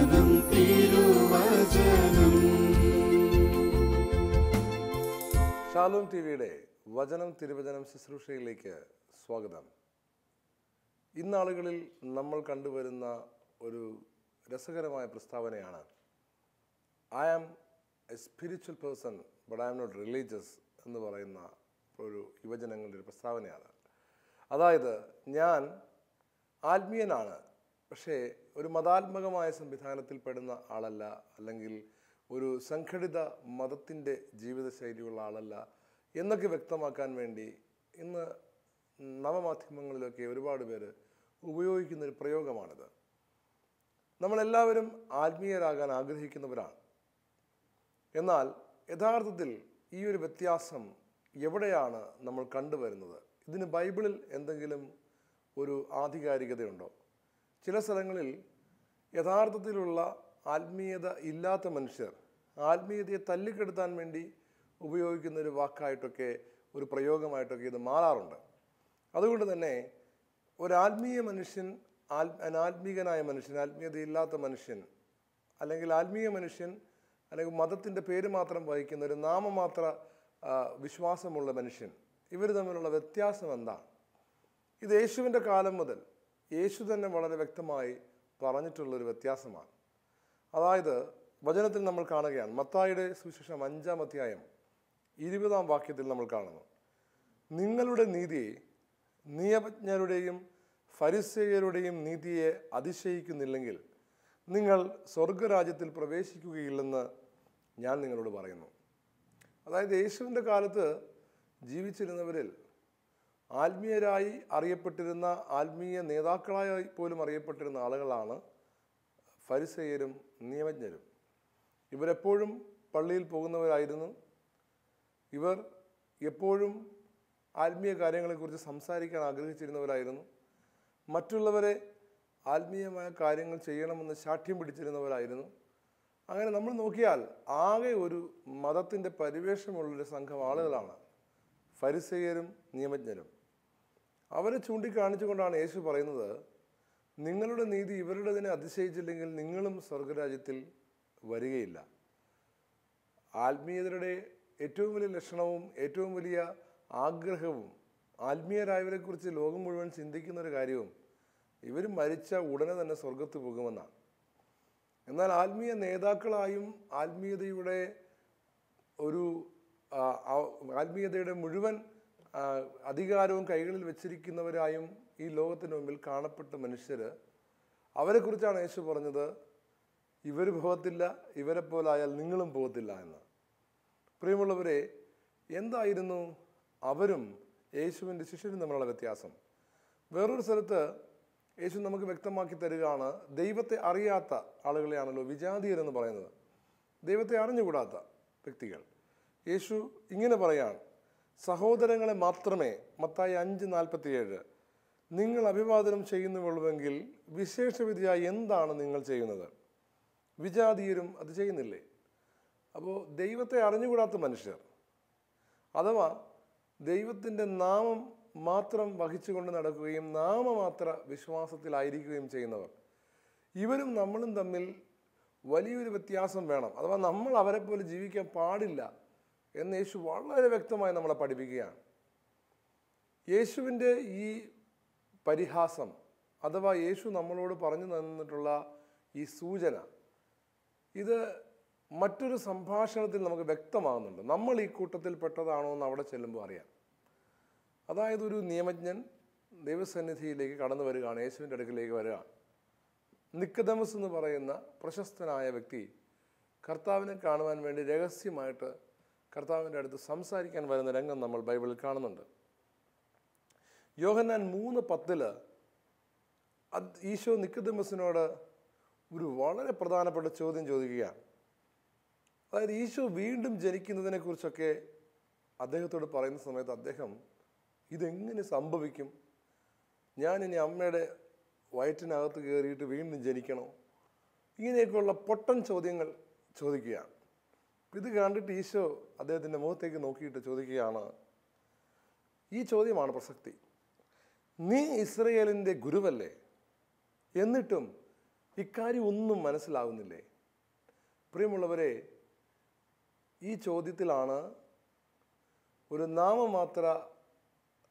വചനം തിരുവചനം. ഷാലോം ടിവിയുടെ വചനം തിരുവചനം ശുശ്രൂഷയിലേക്ക് സ്വാഗതം. ഇന്നാളുകളിൽ നമ്മൾ കണ്ടുവരുന്ന ഒരു രസകരമായ പ്രസ്താവനയാണ് I am a spiritual person but I am not religious എന്ന് പറയുന്ന ഒരു യുവജനങ്ങളുടെ ഒരു പ്രസ്താവനയാണ്. അതായത് ഞാൻ ആത്മീയനാണ്, പക്ഷേ ഒരു മതാത്മകമായ സംവിധാനത്തിൽ പെടുന്ന ആളല്ല, അല്ലെങ്കിൽ ഒരു സംഘടിത മതത്തിൻ്റെ ജീവിതശൈലിയുള്ള ആളല്ല എന്നൊക്കെ വ്യക്തമാക്കാൻ വേണ്ടി ഇന്ന് നവമാധ്യമങ്ങളിലൊക്കെ ഒരുപാട് പേര് ഉപയോഗിക്കുന്നൊരു പ്രയോഗമാണിത്. നമ്മളെല്ലാവരും ആത്മീയരാകാൻ ആഗ്രഹിക്കുന്നവരാണ്. എന്നാൽ യഥാർത്ഥത്തിൽ ഈ ഒരു വ്യത്യാസം എവിടെയാണ് നമ്മൾ കണ്ടുവരുന്നത്? ഇതിന് ബൈബിളിൽ എന്തെങ്കിലും ഒരു ആധികാരികതയുണ്ടോ? ചില സ്ഥലങ്ങളിൽ യഥാർത്ഥത്തിലുള്ള ആത്മീയത ഇല്ലാത്ത മനുഷ്യർ ആത്മീയതയെ തല്ലിക്കെടുത്താൻ വേണ്ടി ഉപയോഗിക്കുന്ന ഒരു വാക്കായിട്ടൊക്കെ, ഒരു പ്രയോഗമായിട്ടൊക്കെ ഇത് മാറാറുണ്ട്. അതുകൊണ്ട് തന്നെ ഒരാത്മീയ മനുഷ്യൻ, അനാത്മീകനായ മനുഷ്യൻ, ആത്മീയതയില്ലാത്ത മനുഷ്യൻ, അല്ലെങ്കിൽ ആത്മീയ മനുഷ്യൻ, അല്ലെങ്കിൽ മതത്തിൻ്റെ പേര് മാത്രം വഹിക്കുന്ന ഒരു നാമമാത്ര വിശ്വാസമുള്ള മനുഷ്യൻ, ഇവർ തമ്മിലുള്ള വ്യത്യാസം എന്താണ്? ഇത് യേശുവിൻ്റെ കാലം മുതൽ യേശു തന്നെ വളരെ വ്യക്തമായി പറഞ്ഞിട്ടുള്ളൊരു വ്യത്യാസമാണ്. അതായത് വചനത്തിൽ നമ്മൾ കാണുകയാണ്, മത്തായിയുടെ സുവിശേഷം 5-ാം അധ്യായം 20-ാം വാക്യത്തിൽ നമ്മൾ കാണുന്നു, നിങ്ങളുടെ നീതിയെ നിയമജ്ഞരുടെയും ഫരിസേയരുടെയും നീതിയെ അതിശയിക്കുന്നില്ലെങ്കിൽ നിങ്ങൾ സ്വർഗരാജ്യത്തിൽ പ്രവേശിക്കുകയില്ലെന്ന് ഞാൻ നിങ്ങളോട് പറയുന്നു. അതായത് യേശുവിൻ്റെ കാലത്ത് ജീവിച്ചിരുന്നവരിൽ ആത്മീയരായി അറിയപ്പെട്ടിരുന്ന, ആത്മീയ നേതാക്കളായി പോലും അറിയപ്പെട്ടിരുന്ന ആളുകളാണ് ഫരിസേയരും നിയമജ്ഞരും. ഇവരെപ്പോഴും പള്ളിയിൽ പോകുന്നവരായിരുന്നു. ഇവർ എപ്പോഴും ആത്മീയ കാര്യങ്ങളെക്കുറിച്ച് സംസാരിക്കാൻ ആഗ്രഹിച്ചിരുന്നവരായിരുന്നു. മറ്റുള്ളവരെ ആത്മീയമായ കാര്യങ്ങൾ ചെയ്യണമെന്ന് ശാഠ്യം പിടിച്ചിരുന്നവരായിരുന്നു. അങ്ങനെ നമ്മൾ നോക്കിയാൽ ആകെ ഒരു മതത്തിൻ്റെ പരിവേഷമുള്ളൊരു സംഘം ആളുകളാണ് ഫരിസേയരും നിയമജ്ഞരും. അവരെ ചൂണ്ടിക്കാണിച്ചുകൊണ്ടാണ് യേശു പറയുന്നത്, നിങ്ങളുടെ നീതി ഇവരുടേതിനെ അതിശയിച്ചില്ലെങ്കിൽ നിങ്ങളും സ്വർഗരാജ്യത്തിൽ വരികയില്ല. ആത്മീയതയുടെ ഏറ്റവും വലിയ ലക്ഷണവും ഏറ്റവും വലിയ ആഗ്രഹവും, ആത്മീയരായവരെക്കുറിച്ച് ലോകം മുഴുവൻ ചിന്തിക്കുന്ന ഒരു കാര്യവും ഇവർ മരിച്ച ഉടനെ തന്നെ സ്വർഗത്ത് പോകുമെന്നാണ്. എന്നാൽ ആത്മീയ നേതാക്കളായും ആത്മീയതയുടെ മുഴുവൻ അധികാരവും കൈകളിൽ വെച്ചിരിക്കുന്നവരായും ഈ ലോകത്തിന് മുമ്പിൽ കാണപ്പെട്ട മനുഷ്യർ, അവരെക്കുറിച്ചാണ് യേശു പറഞ്ഞത്, ഇവർ പോകത്തില്ല, ഇവരെ പോലായാൽ നിങ്ങളും പോകത്തില്ല എന്ന്. പ്രിയമുള്ളവരെ, എന്തായിരുന്നു അവരും യേശുവിൻ്റെ ശിഷ്യരും തമ്മിലുള്ള വ്യത്യാസം? വേറൊരു സ്ഥലത്ത് യേശു നമുക്ക് വ്യക്തമാക്കി തരികയാണ്, ദൈവത്തെ അറിയാത്ത ആളുകളെയാണല്ലോ വിജാതീയരെന്ന് പറയുന്നത്, ദൈവത്തെ അറിഞ്ഞുകൂടാത്ത വ്യക്തികൾ. യേശു ഇങ്ങനെ പറയാണ്, സഹോദരങ്ങളെ മാത്രമേ, മത്തായി 5:47, നിങ്ങൾ അഭിവാദനം ചെയ്യുന്നുള്ളൂവെങ്കിൽ വിശേഷവിധിയായി എന്താണ് നിങ്ങൾ ചെയ്യുന്നത്? വിജാതീയരും അത് ചെയ്യുന്നില്ലേ? അപ്പോൾ ദൈവത്തെ അറിഞ്ഞുകൂടാത്ത മനുഷ്യർ, അഥവാ ദൈവത്തിൻ്റെ നാമം മാത്രം വഹിച്ചുകൊണ്ട് നടക്കുകയും നാമമാത്ര വിശ്വാസത്തിലായിരിക്കുകയും ചെയ്യുന്നവർ, ഇവരും നമ്മളും തമ്മിൽ വലിയൊരു വ്യത്യാസം വേണം. അഥവാ നമ്മൾ അവരെ പോലെ ജീവിക്കാൻ പാടില്ല എന്ന് യേശു വളരെ വ്യക്തമായി നമ്മളെ പഠിപ്പിക്കുകയാണ്. യേശുവിൻ്റെ ഈ പരിഹാസം, അഥവാ യേശു നമ്മളോട് പറഞ്ഞു തന്നിട്ടുള്ള ഈ സൂചന, ഇത് മറ്റൊരു സംഭാഷണത്തിൽ നമുക്ക് വ്യക്തമാകുന്നുണ്ട്. നമ്മൾ ഈ കൂട്ടത്തിൽ പെട്ടതാണോ എന്ന് അവിടെ ചെല്ലുമ്പോൾ അറിയാം. അതായത് ഒരു നിയമജ്ഞൻ ദൈവസന്നിധിയിലേക്ക് കടന്നു വരികയാണ്, യേശുവിൻ്റെ അടുക്കിലേക്ക് വരികയാണ്. നിക്കോദെമസ് എന്ന് പറയുന്ന പ്രശസ്തനായ വ്യക്തി കർത്താവിനെ കാണുവാൻ വേണ്ടി രഹസ്യമായിട്ട് കർത്താവിൻ്റെ അടുത്ത് സംസാരിക്കാൻ വരുന്ന രംഗം നമ്മൾ ബൈബിളിൽ കാണുന്നുണ്ട്. യോഹന്നാൻ 3:10 ഈശോ നിക്കോദെമസിനോട് ഒരു വളരെ പ്രധാനപ്പെട്ട ചോദ്യം ചോദിക്കുകയാണ്. അതായത് ഈശോ വീണ്ടും ജനിക്കുന്നതിനെ കുറിച്ചൊക്കെ അദ്ദേഹത്തോട് പറയുന്ന സമയത്ത് അദ്ദേഹം, ഇതെങ്ങനെ സംഭവിക്കും? ഞാനിനി അമ്മയുടെ വയറ്റിനകത്ത് കയറിയിട്ട് വീണ്ടും ജനിക്കണോ? ഇങ്ങനെയൊക്കെയുള്ള പൊട്ടൻ ചോദ്യങ്ങൾ ചോദിക്കുകയാണ്. ഇത് കണ്ടിട്ട് ഈശോ അദ്ദേഹത്തിൻ്റെ മുഖത്തേക്ക് നോക്കിയിട്ട് ചോദിക്കുകയാണ്, ഈ ചോദ്യമാണ് പ്രസക്തി. നീ ഇസ്രയേലിൻ്റെ ഗുരുവല്ലേ, എന്നിട്ടും ഇക്കാര്യം ഒന്നും മനസ്സിലാകുന്നില്ലേ? പ്രിയമുള്ളവരെ, ഈ ചോദ്യത്തിലാണ് ഒരു നാമമാത്ര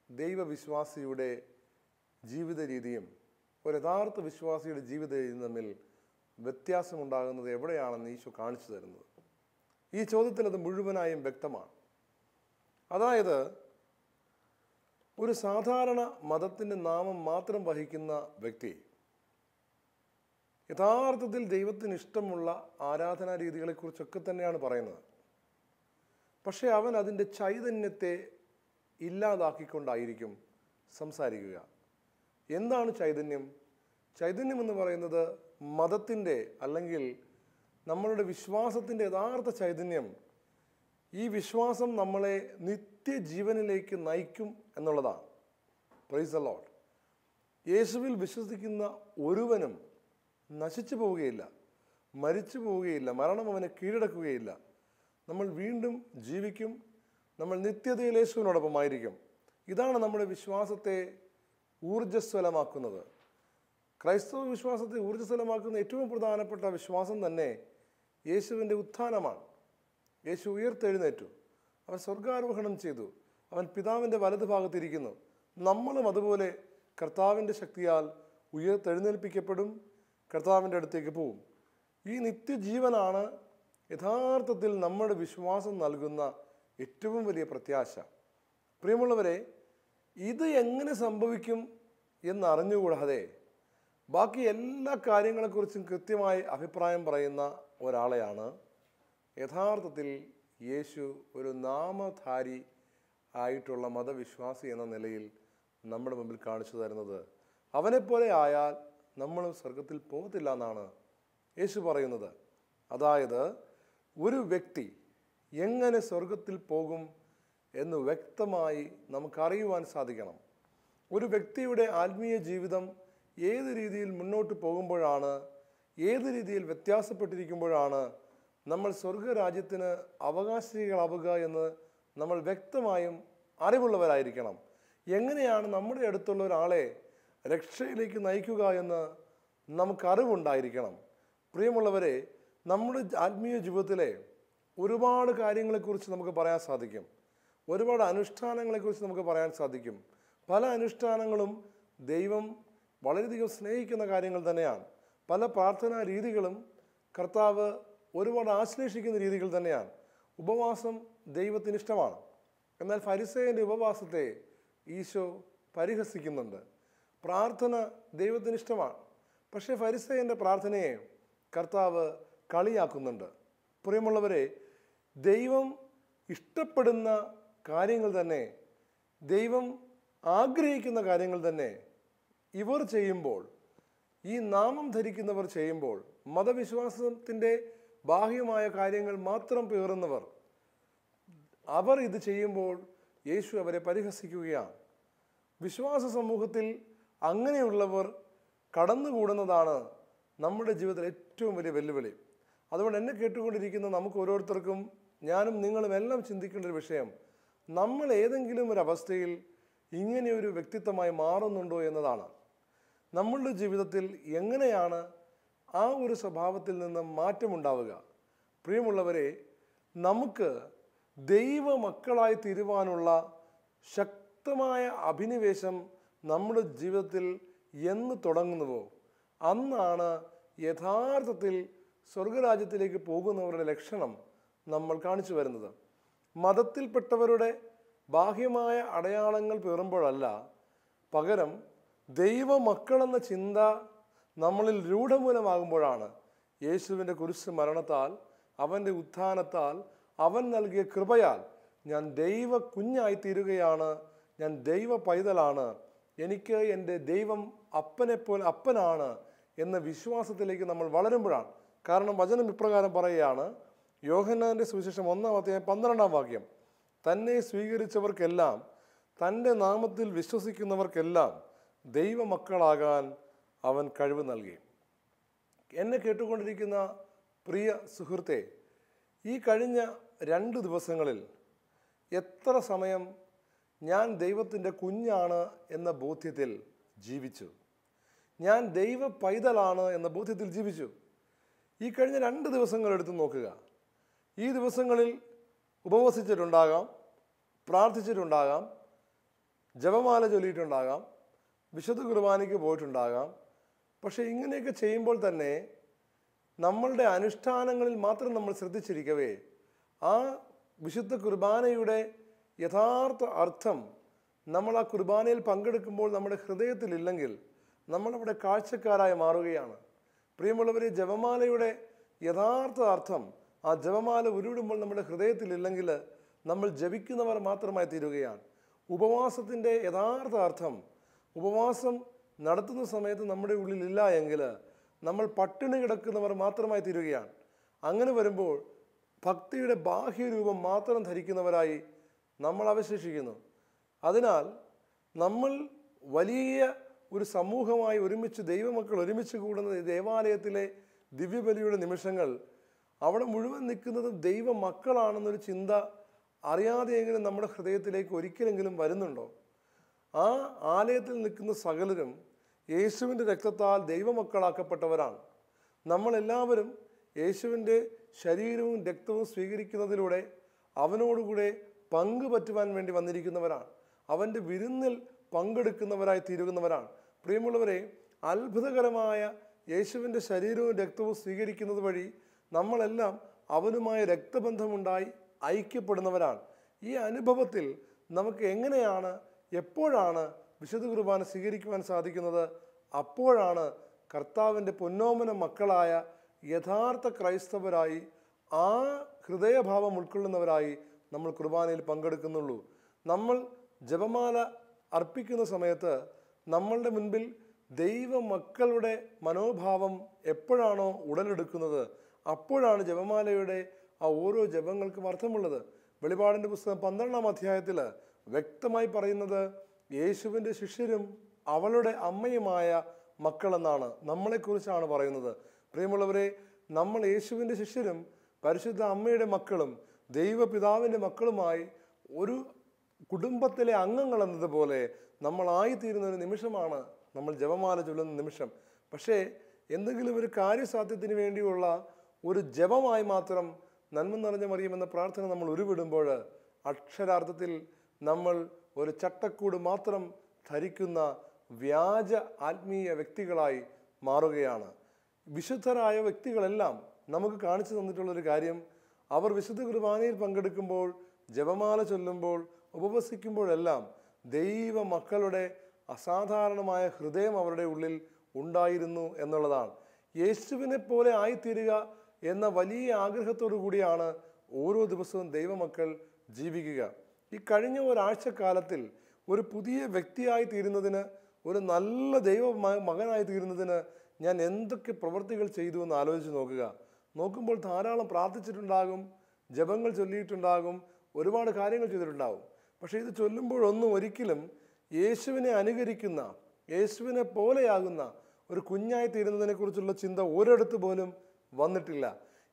ദൈവവിശ്വാസിയുടെ ജീവിത രീതിയും ഒരു യഥാർത്ഥ വിശ്വാസിയുടെ ജീവിത രീതിയും തമ്മിൽ വ്യത്യാസമുണ്ടാകുന്നത് എവിടെയാണെന്ന് ഈശോ കാണിച്ചു തരുന്നത്. ഈ ചോദ്യത്തിൽ അത് മുഴുവനായും വ്യക്തമാണ്. അതായത്, ഒരു സാധാരണ മതത്തിൻ്റെ നാമം മാത്രം വഹിക്കുന്ന വ്യക്തി യഥാർത്ഥത്തിൽ ദൈവത്തിന് ഇഷ്ടമുള്ള ആരാധനാ രീതികളെക്കുറിച്ചൊക്കെ തന്നെയാണ് പറയുന്നത്. പക്ഷെ അവൻ അതിൻ്റെ ചൈതന്യത്തെ ഇല്ലാതാക്കിക്കൊണ്ടായിരിക്കും സംസാരിക്കുക. എന്താണ് ചൈതന്യം? ചൈതന്യം എന്ന് പറയുന്നത് മതത്തിൻ്റെ അല്ലെങ്കിൽ നമ്മളുടെ വിശ്വാസത്തിൻ്റെ യഥാർത്ഥ ചൈതന്യം, ഈ വിശ്വാസം നമ്മളെ നിത്യജീവനിലേക്ക് നയിക്കും എന്നുള്ളതാണ്. Praise the Lord. യേശുവിൽ വിശ്വസിക്കുന്ന ഒരുവനും നശിച്ചു പോവുകയില്ല, മരിച്ചു പോവുകയില്ല, മരണം അവനെ കീഴടക്കുകയില്ല. നമ്മൾ വീണ്ടും ജീവിക്കും, നമ്മൾ നിത്യതയിൽ യേശുവിനോടൊപ്പമായിരിക്കും. ഇതാണ് നമ്മുടെ വിശ്വാസത്തെ ഊർജ്ജസ്വലമാക്കുന്നത്. ക്രൈസ്തവ വിശ്വാസത്തെ ഊർജ്ജസ്വലമാക്കുന്ന ഏറ്റവും പ്രധാനപ്പെട്ട വിശ്വാസം തന്നെ യേശുവിൻ്റെ ഉത്ഥാനമാണ്. യേശു ഉയർത്തെഴുന്നേറ്റു, അവൻ സ്വർഗാരോഹണം ചെയ്തു, അവൻ പിതാവിൻ്റെ വലതു ഭാഗത്തിരിക്കുന്നു. നമ്മളും അതുപോലെ കർത്താവിൻ്റെ ശക്തിയാൽ ഉയർത്തെഴുന്നേൽപ്പിക്കപ്പെടും, കർത്താവിൻ്റെ അടുത്തേക്ക് പോവും. ഈ നിത്യജീവനാണ് യഥാർത്ഥത്തിൽ നമ്മുടെ വിശ്വാസം നൽകുന്ന ഏറ്റവും വലിയ പ്രത്യാശ. പ്രിയമുള്ളവരെ, ഇത് എങ്ങനെ സംഭവിക്കും എന്നറിഞ്ഞുകൂടാതെ ബാക്കി എല്ലാ കാര്യങ്ങളെക്കുറിച്ചും കൃത്യമായി അഭിപ്രായം പറയുന്ന ഒരാളെയാണ് യഥാർത്ഥത്തിൽ യേശു ഒരു നാമധാരി ആയിട്ടുള്ള മതവിശ്വാസി എന്ന നിലയിൽ നമ്മുടെ മുമ്പിൽ കാണിച്ചു തരുന്നത്. അവനെപ്പോലെ ആയാൽ നമ്മളും സ്വർഗത്തിൽ പോകത്തില്ല എന്നാണ് യേശു പറയുന്നത്. അതായത്, ഒരു വ്യക്തി എങ്ങനെ സ്വർഗത്തിൽ പോകും എന്ന് വ്യക്തമായി നമുക്കറിയുവാൻ സാധിക്കണം. ഒരു വ്യക്തിയുടെ ആത്മീയ ജീവിതം ഏത് രീതിയിൽ മുന്നോട്ട് പോകുമ്പോഴാണ്, ഏത് രീതിയിൽ വ്യത്യാസപ്പെട്ടിരിക്കുമ്പോഴാണ് നമ്മൾ സ്വർഗരാജ്യത്തിന് അവകാശികളാവുക എന്ന് നമ്മൾ വ്യക്തമായും അറിവുള്ളവരായിരിക്കണം. എങ്ങനെയാണ് നമ്മുടെ അടുത്തുള്ള ഒരാളെ രക്ഷയിലേക്ക് നയിക്കുക എന്ന് നമുക്കറിവുണ്ടായിരിക്കണം. പ്രിയമുള്ളവരെ, നമ്മുടെ ആത്മീയ ജീവിതത്തിലെ ഒരുപാട് കാര്യങ്ങളെക്കുറിച്ച് നമുക്ക് പറയാൻ സാധിക്കും. ഒരുപാട് അനുഷ്ഠാനങ്ങളെക്കുറിച്ച് നമുക്ക് പറയാൻ സാധിക്കും. പല അനുഷ്ഠാനങ്ങളും ദൈവം വളരെയധികം സ്നേഹിക്കുന്ന കാര്യങ്ങൾ തന്നെയാണ്. പല പ്രാർത്ഥനാ രീതികളും കർത്താവ് ഒരുപാട് ആശ്ലേഷിക്കുന്ന രീതികൾ തന്നെയാണ്. ഉപവാസം ദൈവത്തിന് ഇഷ്ടമാണ്. എന്നാൽ ഫരിസേയൻ്റെ ഉപവാസത്തെ ഈശോ പരിഹസിക്കുന്നുണ്ട്. പ്രാർത്ഥന ദൈവത്തിന് ഇഷ്ടമാണ്, പക്ഷേ ഫരിസേയൻ്റെ പ്രാർത്ഥനയെ കർത്താവ് കളിയാക്കുന്നുണ്ട്. പ്രിയമുള്ളവരെ, ദൈവം ഇഷ്ടപ്പെടുന്ന കാര്യങ്ങൾ തന്നെ, ദൈവം ആഗ്രഹിക്കുന്ന കാര്യങ്ങൾ തന്നെ ഇവർ ചെയ്യുമ്പോൾ, ഈ നാമം ധരിക്കുന്നവർ ചെയ്യുമ്പോൾ, മതവിശ്വാസത്തിൻ്റെ ബാഹ്യമായ കാര്യങ്ങൾ മാത്രം പേറുന്നവർ, അവർ ഇത് ചെയ്യുമ്പോൾ യേശു അവരെ പരിഹസിക്കുകയാണ്. വിശ്വാസ സമൂഹത്തിൽ അങ്ങനെയുള്ളവർ കടന്നുകൂടുന്നതാണ് നമ്മുടെ ജീവിതത്തിൽ ഏറ്റവും വലിയ വെല്ലുവിളി. അതുകൊണ്ട് എന്നെ കേട്ടുകൊണ്ടിരിക്കുന്ന നമുക്ക് ഓരോരുത്തർക്കും, ഞാനും നിങ്ങളും എല്ലാം ചിന്തിക്കേണ്ട ഒരു വിഷയം, നമ്മൾ ഏതെങ്കിലും ഒരു അവസ്ഥയിൽ ഇങ്ങനെയൊരു വ്യക്തിത്വമായി മാറുന്നുണ്ടോ എന്നതാണ്. നമ്മളുടെ ജീവിതത്തിൽ എങ്ങനെയാണ് ആ ഒരു സ്വഭാവത്തിൽ നിന്ന് മാറ്റമുണ്ടാവുക? പ്രിയമുള്ളവരെ, നമുക്ക് ദൈവമക്കളായി തീരുവാനുള്ള ശക്തമായ അഭിനിവേശം നമ്മുടെ ജീവിതത്തിൽ എന്ന് തുടങ്ങുന്നുവോ അന്നാണ് യഥാർത്ഥത്തിൽ സ്വർഗരാജ്യത്തിലേക്ക് പോകുന്നവരുടെ ലക്ഷണം നമ്മൾ കാണിച്ചു വരുന്നത്. മതത്തിൽപ്പെട്ടവരുടെ ബാഹ്യമായ അടയാളങ്ങൾ പേറുമ്പോഴല്ല, പകരം ദൈവമക്കളെന്ന ചിന്ത നമ്മളിൽ രൂഢമൂലമാകുമ്പോഴാണ് യേശുവിൻ്റെ കുരിശ് മരണത്താൽ, അവൻ്റെ ഉത്ഥാനത്താൽ, അവൻ നൽകിയ കൃപയാൽ ഞാൻ ദൈവ കുഞ്ഞായി തീരുകയാണ്, ഞാൻ ദൈവ പൈതലാണ്, എനിക്ക് എൻ്റെ ദൈവം അപ്പനാണ് എന്ന വിശ്വാസത്തിലേക്ക് നമ്മൾ വളരുമ്പോഴാണ്. കാരണം വചനം ഇപ്രകാരം പറയുകയാണ്, യോഹന്നാൻ്റെ സുവിശേഷം 1:12 തന്നെ സ്വീകരിച്ചവർക്കെല്ലാം, തൻ്റെ നാമത്തിൽ വിശ്വസിക്കുന്നവർക്കെല്ലാം ദൈവമക്കളാകാൻ അവൻ കഴിവ് നൽകി. എന്നെ കേട്ടുകൊണ്ടിരിക്കുന്ന പ്രിയ സുഹൃത്തെ, ഈ കഴിഞ്ഞ 2 ദിവസങ്ങളിൽ എത്ര സമയം ഞാൻ ദൈവത്തിൻ്റെ കുഞ്ഞാണ് എന്ന ബോധ്യത്തിൽ ജീവിച്ചു? ഞാൻ ദൈവ പൈതലാണ് എന്ന ബോധ്യത്തിൽ ജീവിച്ചു. ഈ കഴിഞ്ഞ 2 ദിവസങ്ങൾ എടുത്ത് നോക്കുക. ഈ ദിവസങ്ങളിൽ ഉപവസിച്ചിട്ടുണ്ടാകാം, പ്രാർത്ഥിച്ചിട്ടുണ്ടാകാം, ജപമാല ചൊല്ലിയിട്ടുണ്ടാകാം, വിശുദ്ധ കുർബാനയ്ക്ക് പോയിട്ടുണ്ടാകാം. പക്ഷേ ഇങ്ങനെയൊക്കെ ചെയ്യുമ്പോൾ തന്നെ നമ്മളുടെ അനുഷ്ഠാനങ്ങളിൽ മാത്രം നമ്മൾ ശ്രദ്ധിച്ചിരിക്കവേ ആ വിശുദ്ധ കുർബാനയുടെ യഥാർത്ഥ അർത്ഥം നമ്മൾ ആ കുർബാനയിൽ പങ്കെടുക്കുമ്പോൾ നമ്മുടെ ഹൃദയത്തിലില്ലെങ്കിൽ നമ്മളവിടെ കാഴ്ചക്കാരായി മാറുകയാണ്. പ്രിയമുള്ളവരെ, ജപമാലയുടെ യഥാർത്ഥ അർത്ഥം ആ ജപമാല ഉരുവിടുമ്പോൾ നമ്മുടെ ഹൃദയത്തിലില്ലെങ്കിൽ നമ്മൾ ജപിക്കുന്നവർ മാത്രമായി തീരുകയാണ്. ഉപവാസത്തിൻ്റെ യഥാർത്ഥ അർത്ഥം ഉപവാസം നടത്തുന്ന സമയത്ത് നമ്മുടെ ഉള്ളിലില്ല എങ്കിൽ നമ്മൾ പട്ടിണി കിടക്കുന്നവർ മാത്രമായി തീരുകയാണ്. അങ്ങനെ വരുമ്പോൾ ഭക്തിയുടെ ബാഹ്യരൂപം മാത്രം ധരിക്കുന്നവരായി നമ്മൾ അവശേഷിക്കുന്നു. അതിനാൽ നമ്മൾ വലിയ ഒരു സമൂഹമായി ഒരുമിച്ച് ദൈവമക്കൾ ഒരുമിച്ച് കൂടുന്ന ദേവാലയത്തിലെ ദിവ്യബലിയുടെ നിമിഷങ്ങൾ അവിടെ മുഴുവൻ നിൽക്കുന്നത് ദൈവമക്കളാണെന്നൊരു ചിന്ത അറിയാതെയെങ്കിലും നമ്മുടെ ഹൃദയത്തിലേക്ക് ഒരിക്കലെങ്കിലും വരുന്നുണ്ടോ? ആ ആലയത്തിൽ നിൽക്കുന്ന സകലരും യേശുവിൻ്റെ രക്തത്താൽ ദൈവമക്കളാക്കപ്പെട്ടവരാണ്. നമ്മളെല്ലാവരും യേശുവിൻ്റെ ശരീരവും രക്തവും സ്വീകരിക്കുന്നതിലൂടെ അവനോടുകൂടെ പങ്കുപറ്റുവാൻ വേണ്ടി വന്നിരിക്കുന്നവരാണ്. അവൻ്റെ വിരുന്നിൽ പങ്കെടുക്കുന്നവരായി തീരുന്നവരാണ്. പ്രിയമുള്ളവരെ, അത്ഭുതകരമായ യേശുവിൻ്റെ ശരീരവും രക്തവും സ്വീകരിക്കുന്നത് വഴി നമ്മളെല്ലാം അവനുമായി രക്തബന്ധമുണ്ടായി ഐക്യപ്പെടുന്നവരാണ്. ഈ അനുഭവത്തിൽ നമുക്ക് എങ്ങനെയാണ്, എപ്പോഴാണ് വിശുദ്ധ കുർബാന സ്വീകരിക്കുവാൻ സാധിക്കുന്നത്? അപ്പോഴാണ് കർത്താവിൻ്റെ പൊന്നോമന മക്കളായ യഥാർത്ഥ ക്രൈസ്തവരായി ആ ഹൃദയഭാവം ഉൾക്കൊള്ളുന്നവരായി നമ്മൾ കുർബാനയിൽ പങ്കെടുക്കുന്നുള്ളൂ. നമ്മൾ ജപമാല അർപ്പിക്കുന്ന സമയത്ത് നമ്മളുടെ മുൻപിൽ ദൈവമക്കളുടെ മനോഭാവം എപ്പോഴാണോ ഉടലെടുക്കുന്നത് അപ്പോഴാണ് ജപമാലയുടെ ആ ഓരോ ജപങ്ങൾക്കും അർത്ഥമുള്ളത്. വെളിപാടിൻ്റെ പുസ്തകം 12-ാം അധ്യായത്തിൽ വ്യക്തമായി പറയുന്നത് യേശുവിൻ്റെ ശിഷ്യരും അവളുടെ അമ്മയുമായ മക്കളെന്നാണ്, നമ്മളെക്കുറിച്ചാണ് പറയുന്നത്. പ്രിയമുള്ളവരെ, നമ്മൾ യേശുവിൻ്റെ ശിഷ്യരും പരിശുദ്ധ അമ്മയുടെ മക്കളും ദൈവപിതാവിൻ്റെ മക്കളുമായി ഒരു കുടുംബത്തിലെ അംഗങ്ങൾ എന്നതുപോലെ നമ്മളായിത്തീരുന്ന ഒരു നിമിഷമാണ് നമ്മൾ ജപമാല ചൊല്ലുന്ന നിമിഷം. പക്ഷേ എന്തെങ്കിലും ഒരു കാര്യസാധ്യത്തിന് വേണ്ടിയുള്ള ഒരു ജപമായി മാത്രം നന്മ നിറഞ്ഞ മറിയുമെന്ന പ്രാർത്ഥന നമ്മൾ ഉരുവിടുമ്പോൾ അക്ഷരാർത്ഥത്തിൽ നമ്മൾ ഒരു ചട്ടക്കൂട് മാത്രം ധരിക്കുന്ന വ്യാജ ആത്മീയ വ്യക്തികളായി മാറുകയാണ്. വിശുദ്ധരായ വ്യക്തികളെല്ലാം നമുക്ക് കാണിച്ചു തന്നിട്ടുള്ളൊരു കാര്യം, അവർ വിശുദ്ധ കുർബാനയിൽ പങ്കെടുക്കുമ്പോൾ, ജപമാല ചൊല്ലുമ്പോൾ, ഉപവസിക്കുമ്പോഴെല്ലാം ദൈവ മക്കളുടെ അസാധാരണമായ ഹൃദയം അവരുടെ ഉള്ളിൽ ഉണ്ടായിരുന്നു എന്നുള്ളതാണ്. യേശുവിനെ പോലെ ആയിത്തീരുക എന്ന വലിയ ആഗ്രഹത്തോടു കൂടിയാണ് ഓരോ ദിവസവും ദൈവമക്കൾ ജീവിക്കുക. ഈ കഴിഞ്ഞ ഒരാഴ്ചക്കാലത്തിൽ ഒരു പുതിയ വ്യക്തിയായി തീരുന്നതിന്, ഒരു നല്ല ദൈവ മകനായി തീരുന്നതിന് ഞാൻ എന്തൊക്കെ പ്രവൃത്തികൾ ചെയ്തു എന്ന് ആലോചിച്ച് നോക്കുമ്പോൾ ധാരാളം പ്രാർത്ഥിച്ചിട്ടുണ്ടാകും, ജപങ്ങൾ ചൊല്ലിയിട്ടുണ്ടാകും, ഒരുപാട് കാര്യങ്ങൾ ചെയ്തിട്ടുണ്ടാകും. പക്ഷേ ഇത് ചൊല്ലുമ്പോഴൊന്നും ഒരിക്കലും യേശുവിനെ അനുകരിക്കുന്ന, യേശുവിനെ പോലെയാകുന്ന ഒരു കുഞ്ഞായി തീരുന്നതിനെക്കുറിച്ചുള്ള ചിന്ത ഒരിടത്ത് പോലും വന്നിട്ടില്ല.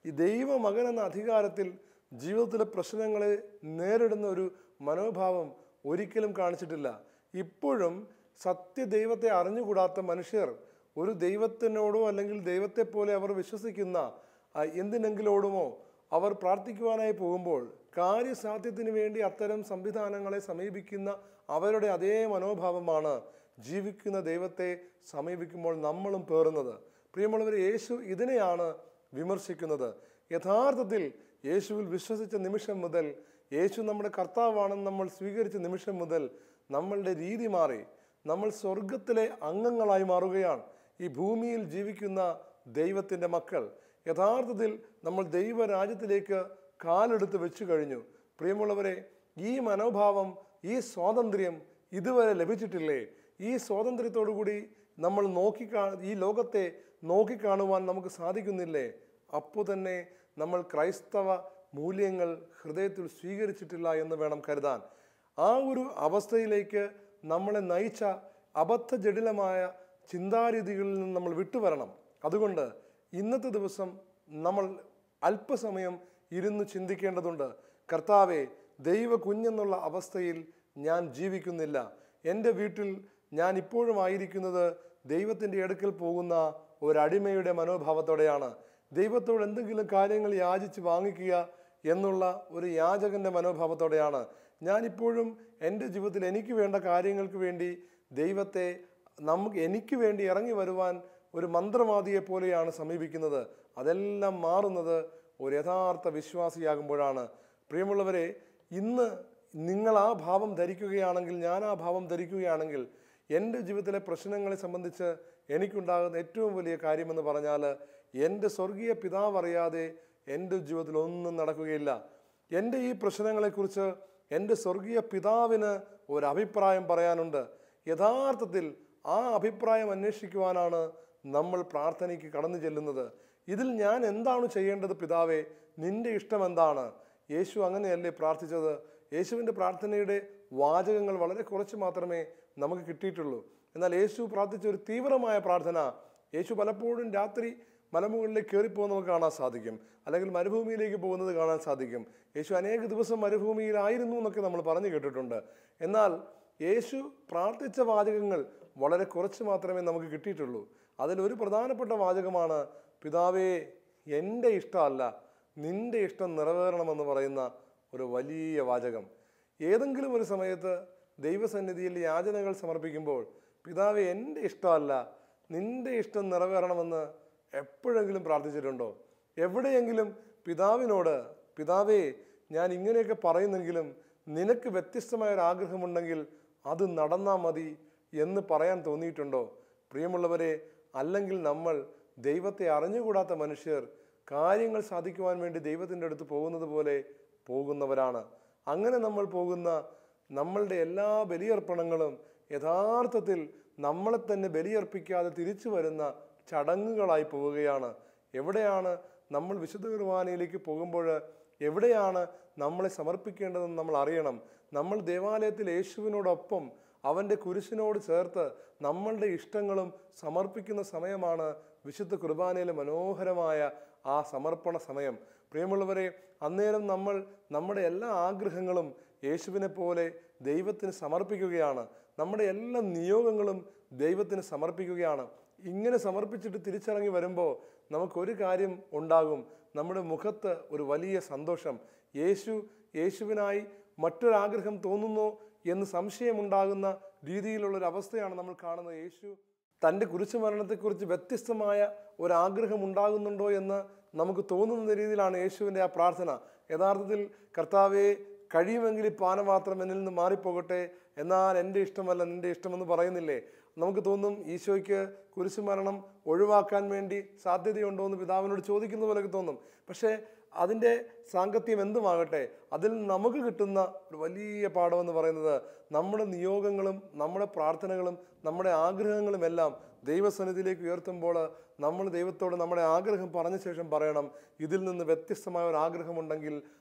ഈ ദൈവമകൻ എന്ന അധികാരത്തിൽ ജീവിതത്തിലെ പ്രശ്നങ്ങളെ നേരിടുന്ന ഒരു മനോഭാവം ഒരിക്കലും കാണിച്ചിട്ടില്ല. ഇപ്പോഴും സത്യദൈവത്തെ അറിഞ്ഞുകൂടാത്ത മനുഷ്യർ ഒരു ദൈവത്തിനോടോ അല്ലെങ്കിൽ ദൈവത്തെ പോലെ അവർ വിശ്വസിക്കുന്ന എന്തിനെങ്കിലോടുമോ അവർ പ്രാർത്ഥിക്കുവാനായി പോകുമ്പോൾ കാര്യസാധ്യത്തിന് വേണ്ടി അത്തരം സംവിധാനങ്ങളെ സമീപിക്കുന്ന അവരുടെ അതേ മനോഭാവമാണ് ജീവിക്കുന്ന ദൈവത്തെ സമീപിക്കുമ്പോൾ നമ്മളും പേറുന്നത്. പ്രിയമുള്ളവർ, യേശു ഇതിനെയാണ് വിമർശിക്കുന്നത്. യഥാർത്ഥത്തിൽ യേശുവിൽ വിശ്വസിച്ച നിമിഷം മുതൽ, യേശു നമ്മുടെ കർത്താവാണെന്ന് നമ്മൾ സ്വീകരിച്ച നിമിഷം മുതൽ നമ്മളുടെ രീതി മാറി. നമ്മൾ സ്വർഗത്തിലെ അംഗങ്ങളായി മാറുകയാണ്. ഈ ഭൂമിയിൽ ജീവിക്കുന്ന ദൈവത്തിൻ്റെ മക്കൾ. യഥാർത്ഥത്തിൽ നമ്മൾ ദൈവരാജ്യത്തിലേക്ക് കാലെടുത്ത് വെച്ചു കഴിഞ്ഞു. പ്രിയമുള്ളവരെ, ഈ മനോഭാവം, ഈ സ്വാതന്ത്ര്യം ഇതുവരെ ലഭിച്ചിട്ടില്ലേ? ഈ സ്വാതന്ത്ര്യത്തോടു കൂടി നമ്മൾ ഈ ലോകത്തെ നോക്കിക്കാണുവാൻ നമുക്ക് സാധിക്കുന്നില്ലേ? അപ്പോൾ തന്നെ നമ്മൾ ക്രൈസ്തവ മൂല്യങ്ങൾ ഹൃദയത്തിൽ സ്വീകരിച്ചിട്ടില്ല എന്ന് വേണം കരുതാൻ. ആ ഒരു അവസ്ഥയിലേക്ക് നമ്മളെ നയിച്ച അബദ്ധജടിലമായ ചിന്താരീതികളിൽ നിന്ന് നമ്മൾ വിട്ടുവരണം. അതുകൊണ്ട് ഇന്നത്തെ ദിവസം നമ്മൾ അല്പസമയം ഇരുന്ന് ചിന്തിക്കേണ്ടതുണ്ട്. കർത്താവെ, ദൈവ കുഞ്ഞെന്നുള്ള അവസ്ഥയിൽ ഞാൻ ജീവിക്കുന്നില്ല. എൻ്റെ വീട്ടിൽ ഞാൻ ഇപ്പോഴും ആയിരിക്കുന്നത് ദൈവത്തിൻ്റെ അടുക്കൽ പോകുന്ന ഒരടിമയുടെ മനോഭാവത്തോടെയാണ്. ദൈവത്തോട് എന്തെങ്കിലും കാര്യങ്ങൾ യാചിച്ച് വാങ്ങിക്കുക എന്നുള്ള ഒരു യാചകൻ്റെ മനോഭാവത്തോടെയാണ്. ഞാനിപ്പോഴും എൻ്റെ ജീവിതത്തിൽ എനിക്ക് വേണ്ട കാര്യങ്ങൾക്ക് വേണ്ടി ദൈവത്തെ എനിക്ക് വേണ്ടി ഇറങ്ങി വരുവാൻ ഒരു മന്ത്രവാദിയെ പോലെയാണ് സമീപിക്കുന്നത്. അതെല്ലാം മാറുന്നത് ഒരു യഥാർത്ഥ വിശ്വാസിയാകുമ്പോഴാണ്. പ്രിയമുള്ളവരെ, ഇന്ന് നിങ്ങൾ ആ ഭാവം ധരിക്കുകയാണെങ്കിൽ, ഞാൻ ആ ഭാവം ധരിക്കുകയാണെങ്കിൽ, എൻ്റെ ജീവിതത്തിലെ പ്രശ്നങ്ങളെ സംബന്ധിച്ച് എനിക്കുണ്ടാകുന്ന ഏറ്റവും വലിയ കാര്യമെന്ന് പറഞ്ഞാൽ, എൻ്റെ സ്വർഗീയ പിതാവ് അറിയാതെ എൻ്റെ ജീവിതത്തിൽ ഒന്നും നടക്കുകയില്ല. എൻ്റെ ഈ പ്രശ്നങ്ങളെക്കുറിച്ച് എൻ്റെ സ്വർഗീയ പിതാവിന് ഒരഭിപ്രായം പറയാനുണ്ട്. യഥാർത്ഥത്തിൽ ആ അഭിപ്രായം അന്വേഷിക്കുവാനാണ് നമ്മൾ പ്രാർത്ഥനയ്ക്ക് കടന്നു ചെല്ലുന്നത്. ഇതിൽ ഞാൻ എന്താണ് ചെയ്യേണ്ടത് പിതാവേ, നിന്റെ ഇഷ്ടം എന്താണ്? യേശു അങ്ങനെയല്ലേ പ്രാർത്ഥിച്ചത്? യേശുവിൻ്റെ പ്രാർത്ഥനയുടെ വാചകങ്ങൾ വളരെ കുറച്ച് മാത്രമേ നമുക്ക് കിട്ടിയിട്ടുള്ളൂ. എന്നാൽ യേശു പ്രാർത്ഥിച്ച ഒരു തീവ്രമായ പ്രാർത്ഥന, യേശു പലപ്പോഴും രാത്രി മലമുകളിലേക്ക് കയറിപ്പോകുന്നത് നമുക്ക് കാണാൻ സാധിക്കും, അല്ലെങ്കിൽ മരുഭൂമിയിലേക്ക് പോകുന്നത് കാണാൻ സാധിക്കും. യേശു അനേക ദിവസം മരുഭൂമിയിലായിരുന്നു എന്നൊക്കെ നമ്മൾ പറഞ്ഞു കേട്ടിട്ടുണ്ട്. എന്നാൽ യേശു പ്രാർത്ഥിച്ച വാചകങ്ങൾ വളരെ കുറച്ച് മാത്രമേ നമുക്ക് കിട്ടിയിട്ടുള്ളൂ. അതിലൊരു പ്രധാനപ്പെട്ട വാചകമാണ്, പിതാവേ, എൻ്റെ ഇഷ്ടമല്ല നിൻ്റെ ഇഷ്ടം നിറവേറണമെന്ന് പറയുന്ന ഒരു വലിയ വാചകം. ഏതെങ്കിലും ഒരു സമയത്ത് ദൈവസന്നിധിയിൽ യാചനകൾ സമർപ്പിക്കുമ്പോൾ, പിതാവേ, എൻ്റെ ഇഷ്ടമല്ല നിൻ്റെ ഇഷ്ടം നിറവേറണമെന്ന് എപ്പോഴെങ്കിലും പ്രാർത്ഥിച്ചിട്ടുണ്ടോ? എവിടെയെങ്കിലും പിതാവിനോട്, പിതാവേ, ഞാൻ ഇങ്ങനെയൊക്കെ പറയുന്നെങ്കിലും നിനക്ക് വ്യത്യസ്തമായൊരാഗ്രഹമുണ്ടെങ്കിൽ അത് നടന്നാൽ മതി എന്ന് പറയാൻ തോന്നിയിട്ടുണ്ടോ? പ്രിയമുള്ളവരെ, അല്ലെങ്കിൽ നമ്മൾ ദൈവത്തെ അറിഞ്ഞുകൂടാത്ത മനുഷ്യർ കാര്യങ്ങൾ സാധിക്കുവാൻ വേണ്ടി ദൈവത്തിൻ്റെ അടുത്ത് പോകുന്നത് പോലെ പോകുന്നവരാണ്. അങ്ങനെ നമ്മൾ പോകുന്ന നമ്മളുടെ എല്ലാ ബലിയർപ്പണങ്ങളും യഥാർത്ഥത്തിൽ നമ്മളെ തന്നെ ബലിയർപ്പിക്കാതെ തിരിച്ചു വരുന്ന ചടങ്ങുകളായി പോവുകയാണ്. എവിടെയാണ് നമ്മൾ വിശുദ്ധ കുർബാനയിലേക്ക് പോകുമ്പോൾ എവിടെയാണ് നമ്മളെ സമർപ്പിക്കേണ്ടതെന്ന് നമ്മൾ അറിയണം. നമ്മൾ ദേവാലയത്തിൽ യേശുവിനോടൊപ്പം അവൻ്റെ കുരിശിനോട് ചേർത്ത് നമ്മളുടെ ഇഷ്ടങ്ങളും സമർപ്പിക്കുന്ന സമയമാണ് വിശുദ്ധ കുർബാനയിലെ മനോഹരമായ ആ സമർപ്പണ സമയം. പ്രിയമുള്ളവരെ, അന്നേരം നമ്മൾ നമ്മുടെ എല്ലാ ആഗ്രഹങ്ങളും യേശുവിനെ പോലെ ദൈവത്തിന് സമർപ്പിക്കുകയാണ്. നമ്മുടെ എല്ലാ നിയോഗങ്ങളും ദൈവത്തിന് സമർപ്പിക്കുകയാണ്. ഇങ്ങനെ സമർപ്പിച്ചിട്ട് തിരിച്ചിറങ്ങി വരുമ്പോൾ നമുക്കൊരു കാര്യം ഉണ്ടാകും, നമ്മുടെ മുഖത്ത് ഒരു വലിയ സന്തോഷം. യേശുവിനായി മറ്റൊരാഗ്രഹം തോന്നുന്നോ എന്ന് സംശയമുണ്ടാകുന്ന രീതിയിലുള്ളൊരവസ്ഥയാണ് നമ്മൾ കാണുന്നത്. യേശു തൻ്റെ കുരിശു മരണത്തെക്കുറിച്ച് വ്യത്യസ്തമായ ഒരാഗ്രഹം ഉണ്ടാകുന്നുണ്ടോ എന്ന് നമുക്ക് തോന്നുന്ന രീതിയിലാണ് യേശുവിൻ്റെ ആ പ്രാർത്ഥന. യഥാർത്ഥത്തിൽ, കർത്താവേ, കഴിയുമെങ്കിൽ ഈ പാനപാത്രം എന്നിൽ നിന്ന് മാറിപ്പോകട്ടെ, എന്നാൽ എൻ്റെ ഇഷ്ടമല്ല നിൻ്റെ ഇഷ്ടമെന്ന് പറയുന്നില്ലേ? നമുക്ക് തോന്നും ഈശോയ്ക്ക് കുരിശുമരണം ഒഴിവാക്കാൻ വേണ്ടി സാധ്യതയുണ്ടോ എന്ന് പിതാവിനോട് ചോദിക്കുന്ന പോലെയൊക്കെ തോന്നും. പക്ഷേ അതിൻ്റെ സാങ്കത്യം എന്തുമാകട്ടെ, അതിൽ നമുക്ക് കിട്ടുന്ന ഒരു വലിയ പാഠമെന്ന് പറയുന്നത് നമ്മുടെ നിയോഗങ്ങളും നമ്മുടെ പ്രാർത്ഥനകളും നമ്മുടെ ആഗ്രഹങ്ങളും എല്ലാം ദൈവസന്നിധിയിലേക്ക് ഉയർത്തുമ്പോൾ നമ്മൾ ദൈവത്തോട് നമ്മുടെ ആഗ്രഹം പറഞ്ഞ ശേഷം പറയണം, ഇതിൽ നിന്ന് വ്യത്യസ്തമായ ഒരു ആഗ്രഹമുണ്ടെങ്കിൽ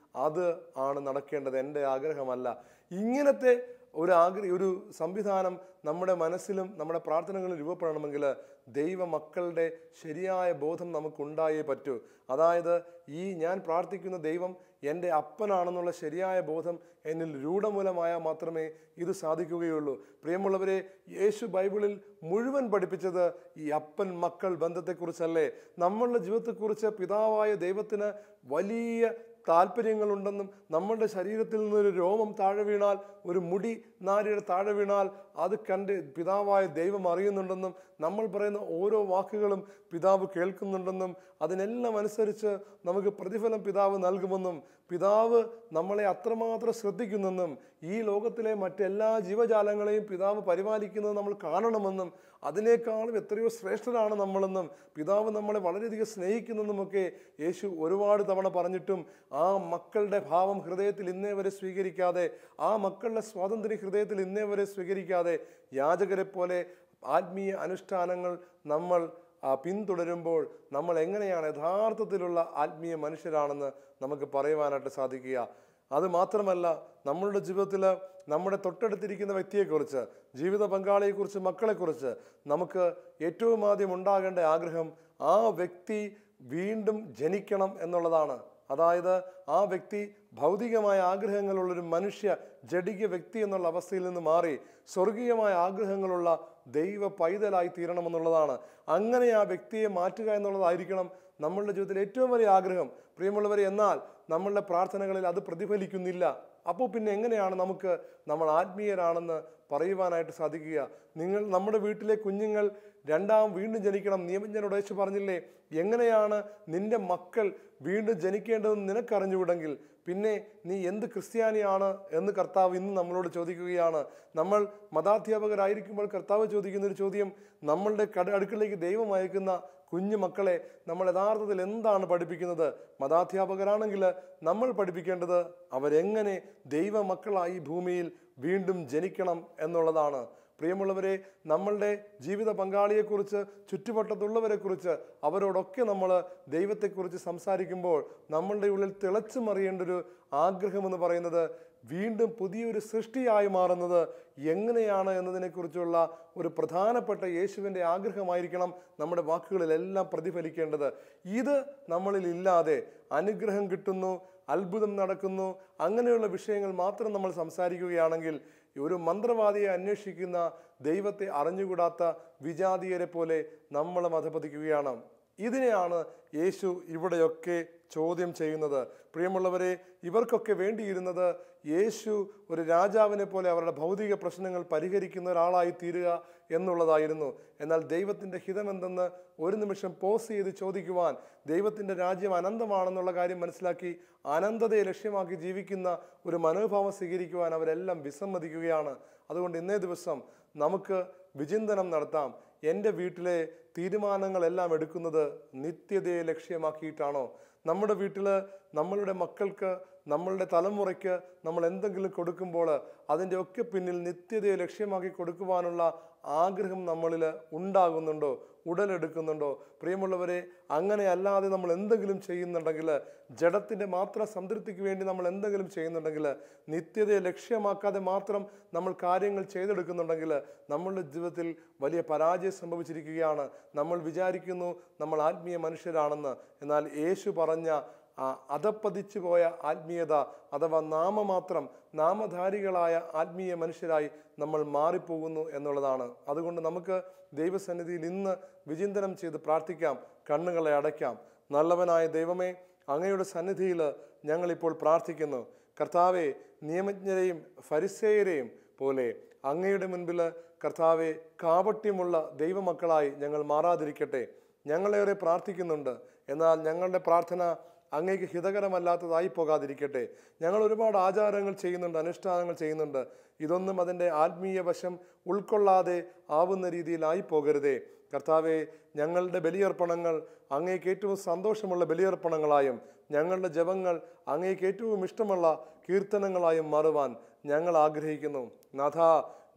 അത് ആണ് നടക്കേണ്ടത്, എൻ്റെ ആഗ്രഹമല്ല. ഇങ്ങനത്തെ ഒരു സംവിധാനം നമ്മുടെ മനസ്സിലും നമ്മുടെ പ്രാർത്ഥനകളിലും രൂപപ്പെടണമെങ്കിൽ ദൈവമക്കളുടെ ശരിയായ ബോധം നമുക്കുണ്ടായേ പറ്റൂ. അതായത്, ഞാൻ പ്രാർത്ഥിക്കുന്ന ദൈവം എൻ്റെ അപ്പനാണെന്നുള്ള ശരിയായ ബോധം എന്നിൽ രൂഢമൂലമായാൽ മാത്രമേ ഇത് സാധിക്കുകയുള്ളൂ. പ്രിയമുള്ളവരെ, യേശു ബൈബിളിൽ മുഴുവൻ പഠിപ്പിച്ചത് ഈ അപ്പൻ മക്കൾ ബന്ധത്തെക്കുറിച്ചല്ലേ? നമ്മളുടെ ജീവിതത്തെക്കുറിച്ച് പിതാവായ ദൈവത്തിന് വലിയ താല്പര്യങ്ങളുണ്ടെന്നും നമ്മളുടെ ശരീരത്തിൽ നിന്നൊരു രോമം താഴെ വീണാൽ, ഒരു മുടി നാരിയുടെ താഴെ വീണാൽ അത് കണ്ട് പിതാവായ ദൈവം അറിയുന്നുണ്ടെന്നും നമ്മൾ പറയുന്ന ഓരോ വാക്കുകളും പിതാവ് കേൾക്കുന്നുണ്ടെന്നും അതിനെല്ലാം അനുസരിച്ച് നമുക്ക് പ്രതിഫലം പിതാവ് നൽകുമെന്നും പിതാവ് നമ്മളെ അത്രമാത്രം ശ്രദ്ധിക്കുന്നെന്നും ഈ ലോകത്തിലെ മറ്റെല്ലാ ജീവജാലങ്ങളെയും പിതാവ് പരിപാലിക്കുന്നത് നമ്മൾ കാണണമെന്നും അതിനേക്കാളും എത്രയോ ശ്രേഷ്ഠരാണ് നമ്മളെന്നും പിതാവ് നമ്മളെ വളരെയധികം സ്നേഹിക്കുന്നെന്നുമൊക്കെ യേശു ഒരുപാട് തവണ പറഞ്ഞിട്ടും ആ മക്കളുടെ ഭാവം ഹൃദയത്തിൽ ഇന്നേ വരെ സ്വീകരിക്കാതെ, ആ മക്കളുടെ സ്വാതന്ത്ര്യം ഹൃദയത്തിൽ ഇന്നേ വരെ സ്വീകരിക്കാതെ യാചകരെ പോലെ ആത്മീയ അനുഷ്ഠാനങ്ങൾ നമ്മൾ പിന്തുടരുമ്പോൾ നമ്മൾ എങ്ങനെയാണ് യഥാർത്ഥത്തിലുള്ള ആത്മീയ മനുഷ്യരാണെന്ന് നമുക്ക് പറയുവാനായിട്ട് സാധിക്കുക. അത് മാത്രമല്ല, നമ്മളുടെ ജീവിതത്തിൽ നമ്മുടെ തൊട്ടടുത്തിരിക്കുന്ന വ്യക്തിയെക്കുറിച്ച്, ജീവിത പങ്കാളിയെക്കുറിച്ച്, മക്കളെക്കുറിച്ച് നമുക്ക് ഏറ്റവും ആദ്യം ഉണ്ടാകേണ്ട ആഗ്രഹം ആ വ്യക്തി വീണ്ടും ജനിക്കണം എന്നുള്ളതാണ്. അതായത്, ആ വ്യക്തി ഭൗതികമായ ആഗ്രഹങ്ങളുള്ളൊരു മനുഷ്യ ജഡിക വ്യക്തി എന്നുള്ള അവസ്ഥയിൽ നിന്ന് മാറി സ്വർഗീയമായ ആഗ്രഹങ്ങളുള്ള ദൈവ പൈതലായി തീരണമെന്നുള്ളതാണ്. അങ്ങനെ ആ വ്യക്തിയെ മാറ്റുക എന്നുള്ളതായിരിക്കണം നമ്മളുടെ ജീവിതത്തിൽ ഏറ്റവും വലിയ ആഗ്രഹം. പ്രിയമുള്ളവരെ, എന്നാൽ നമ്മളുടെ പ്രാർത്ഥനകളിൽ അത് പ്രതിഫലിക്കുന്നില്ല. അപ്പോൾ പിന്നെ എങ്ങനെയാണ് നമുക്ക് നമ്മൾ ആത്മീയരാണെന്ന് പറയുവാനായിട്ട് സാധിക്കുക? നമ്മുടെ വീട്ടിലെ കുഞ്ഞുങ്ങൾ വീണ്ടും ജനിക്കണം. നിയമജ്ഞനോട് യേശു പറഞ്ഞില്ലേ, എങ്ങനെയാണ് നിന്റെ മക്കൾ വീണ്ടും ജനിക്കേണ്ടതെന്ന് നിനക്കറിഞ്ഞുകൂടെങ്കിൽ പിന്നെ നീ എന്ത് ക്രിസ്ത്യാനിയാണ് എന്ന് കർത്താവ് ഇന്ന് നമ്മളോട് ചോദിക്കുകയാണ്. നമ്മൾ മതാധ്യാപകരായിരിക്കുമ്പോൾ കർത്താവ് ചോദിക്കുന്നൊരു ചോദ്യം, നമ്മളുടെ അടുക്കളയിലേക്ക് ദൈവം അയക്കുന്ന കുഞ്ഞു മക്കളെ നമ്മൾ യഥാർത്ഥത്തിൽ എന്താണ് പഠിപ്പിക്കുന്നത്? മതാധ്യാപകരാണെങ്കിൽ നമ്മൾ പഠിപ്പിക്കേണ്ടത് അവരെങ്ങനെ ദൈവമക്കളായി ഭൂമിയിൽ വീണ്ടും ജനിക്കണം എന്നുള്ളതാണ്. പ്രിയമുള്ളവരെ, നമ്മളുടെ ജീവിത പങ്കാളിയെക്കുറിച്ച്, ചുറ്റുവട്ടത്തുള്ളവരെക്കുറിച്ച്, അവരോടൊക്കെ നമ്മൾ ദൈവത്തെക്കുറിച്ച് സംസാരിക്കുമ്പോൾ നമ്മളുടെ ഉള്ളിൽ തിളച്ചു മറിയേണ്ടൊരു ആഗ്രഹമെന്ന് പറയുന്നത് വീണ്ടും പുതിയൊരു സൃഷ്ടിയായി മാറുന്നത് എങ്ങനെയാണ് എന്നതിനെക്കുറിച്ചുള്ള ഒരു പ്രധാനപ്പെട്ട യേശുവിൻ്റെ ആഗ്രഹമായിരിക്കണം നമ്മുടെ വാക്കുകളിലെല്ലാം പ്രതിഫലിക്കേണ്ടത്. ഇത് നമ്മളിൽ ഇല്ലാതെ അനുഗ്രഹം കിട്ടുന്നു, അത്ഭുതം നടക്കുന്നു, അങ്ങനെയുള്ള വിഷയങ്ങൾ മാത്രം നമ്മൾ സംസാരിക്കുകയാണെങ്കിൽ ഒരു മന്ത്രവാദിയെ അന്വേഷിക്കുന്ന ദൈവത്തെ അറിഞ്ഞുകൂടാത്ത വിജാതീയരെ പോലെ നമ്മൾ അധപതിക്കുകയാണ്. ഇതിനെയാണ് യേശു ഇവിടെയൊക്കെ ചോദ്യം ചെയ്യുന്നത്. പ്രിയമുള്ളവരെ, ഇവർക്കൊക്കെ വേണ്ടിയിരുന്നത് യേശു ഒരു രാജാവിനെ പോലെ അവരുടെ ഭൗതിക പ്രശ്നങ്ങൾ പരിഹരിക്കുന്ന ഒരാളായി തീരുക എന്നുള്ളതായിരുന്നു. എന്നാൽ ദൈവത്തിൻ്റെ ഹിതമെന്തെന്ന് ഒരു നിമിഷം പോസ് ചെയ്ത് ചോദിക്കുവാൻ, ദൈവത്തിൻ്റെ രാജ്യം അനന്തമാണെന്നുള്ള കാര്യം മനസ്സിലാക്കി അനന്തതയെ ലക്ഷ്യമാക്കി ജീവിക്കുന്ന ഒരു മനോഭാവം സ്വീകരിക്കുവാൻ അവരെല്ലാം വിസമ്മതിക്കുകയാണ്. അതുകൊണ്ട് ഇന്നേ ദിവസം നമുക്ക് വിചിന്തനം നടത്താം. എൻ്റെ വീട്ടിലെ തീരുമാനങ്ങളെല്ലാം എടുക്കുന്നത് നിത്യതയെ ലക്ഷ്യമാക്കിയിട്ടാണോ? നമ്മുടെ വീട്ടിൽ നമ്മളുടെ മക്കൾക്ക്, നമ്മളുടെ തലമുറയ്ക്ക് നമ്മൾ എന്തെങ്കിലും കൊടുക്കുമ്പോൾ അതിൻ്റെ ഒക്കെ പിന്നിൽ നിത്യതയെ ലക്ഷ്യമാക്കി കൊടുക്കുവാനുള്ള ആഗ്രഹം നമ്മളിൽ ഉണ്ടാകുന്നുണ്ടോ, ഉടലെടുക്കുന്നുണ്ടോ? പ്രിയമുള്ളവരെ, അങ്ങനെ അല്ലാതെ നമ്മൾ എന്തെങ്കിലും ചെയ്യുന്നുണ്ടെങ്കിൽ, ജഡത്തിൻ്റെ മാത്രം സംതൃപ്തിക്ക് വേണ്ടി നമ്മൾ എന്തെങ്കിലും ചെയ്യുന്നുണ്ടെങ്കിൽ, നിത്യതയെ ലക്ഷ്യമാക്കാതെ മാത്രം നമ്മൾ കാര്യങ്ങൾ ചെയ്തെടുക്കുന്നുണ്ടെങ്കിൽ നമ്മളുടെ ജീവിതത്തിൽ വലിയ പരാജയം സംഭവിച്ചിരിക്കുകയാണ്. നമ്മൾ വിചാരിക്കുന്നു നമ്മൾ ആത്മീയ മനുഷ്യരാണെന്ന്. എന്നാൽ യേശു പറഞ്ഞ അധപ്പതിച്ചു പോയ ആത്മീയത അഥവാ നാമധാരികളായ ആത്മീയ മനുഷ്യരായി നമ്മൾ മാറിപ്പോകുന്നു എന്നുള്ളതാണ്. അതുകൊണ്ട് നമുക്ക് ദൈവസന്നിധിയിൽ ഇന്ന് വിചിന്തനം ചെയ്ത് പ്രാർത്ഥിക്കാം, കണ്ണുകളെ അടയ്ക്കാം. നല്ലവനായ ദൈവമേ, അങ്ങയുടെ സന്നിധിയിൽ ഞങ്ങളിപ്പോൾ പ്രാർത്ഥിക്കുന്നു. കർത്താവെ, നിയമജ്ഞരെയും ഫരിസേയരെയും പോലെ അങ്ങയുടെ മുൻപിൽ കർത്താവെ കാപട്യമുള്ള ദൈവമക്കളായി ഞങ്ങൾ മാറാതിരിക്കട്ടെ. ഞങ്ങളേറെ പ്രാർത്ഥിക്കുന്നുണ്ട്, എന്നാൽ ഞങ്ങളുടെ പ്രാർത്ഥന അങ്ങേക്ക് ഹിതകരമല്ലാത്തതായി പോകാതിരിക്കട്ടെ. ഞങ്ങൾ ഒരുപാട് ആചാരങ്ങൾ ചെയ്യുന്നുണ്ട്, അനുഷ്ഠാനങ്ങൾ ചെയ്യുന്നുണ്ട്. ഇതൊന്നും അതിൻ്റെ ആത്മീയ വശം ഉൾക്കൊള്ളാതെ ആവുന്ന രീതിയിലായി പോകരുതേ. കർത്താവെ, ഞങ്ങളുടെ ബലിയർപ്പണങ്ങൾ അങ്ങേക്ക് ഏറ്റവും സന്തോഷമുള്ള ബലിയർപ്പണങ്ങളായും ഞങ്ങളുടെ ജപങ്ങൾ അങ്ങേക്ക് ഏറ്റവും ഇഷ്ടമുള്ള കീർത്തനങ്ങളായും മാറുവാൻ ഞങ്ങൾ ആഗ്രഹിക്കുന്നു. നാഥ,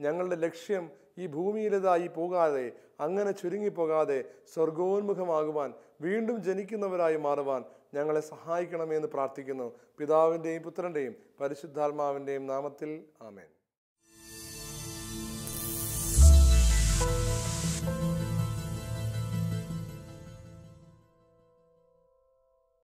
ഞങ്ങളുടെ ലക്ഷ്യം ഈ ഭൂമിയിലേതായി പോകാതെ, അങ്ങനെ ചുരുങ്ങിപ്പോകാതെ സ്വർഗോന്മുഖമാകുവാൻ, വീണ്ടും ജനിക്കുന്നവരായി മാറുവാൻ ഞങ്ങളെ സഹായിക്കണമെന്ന് പ്രാർത്ഥിക്കുന്നു. പിതാവിൻ്റെയും പുത്രൻ്റെയും പരിശുദ്ധാത്മാവിൻ്റെയും നാമത്തിൽ ആമേൻ.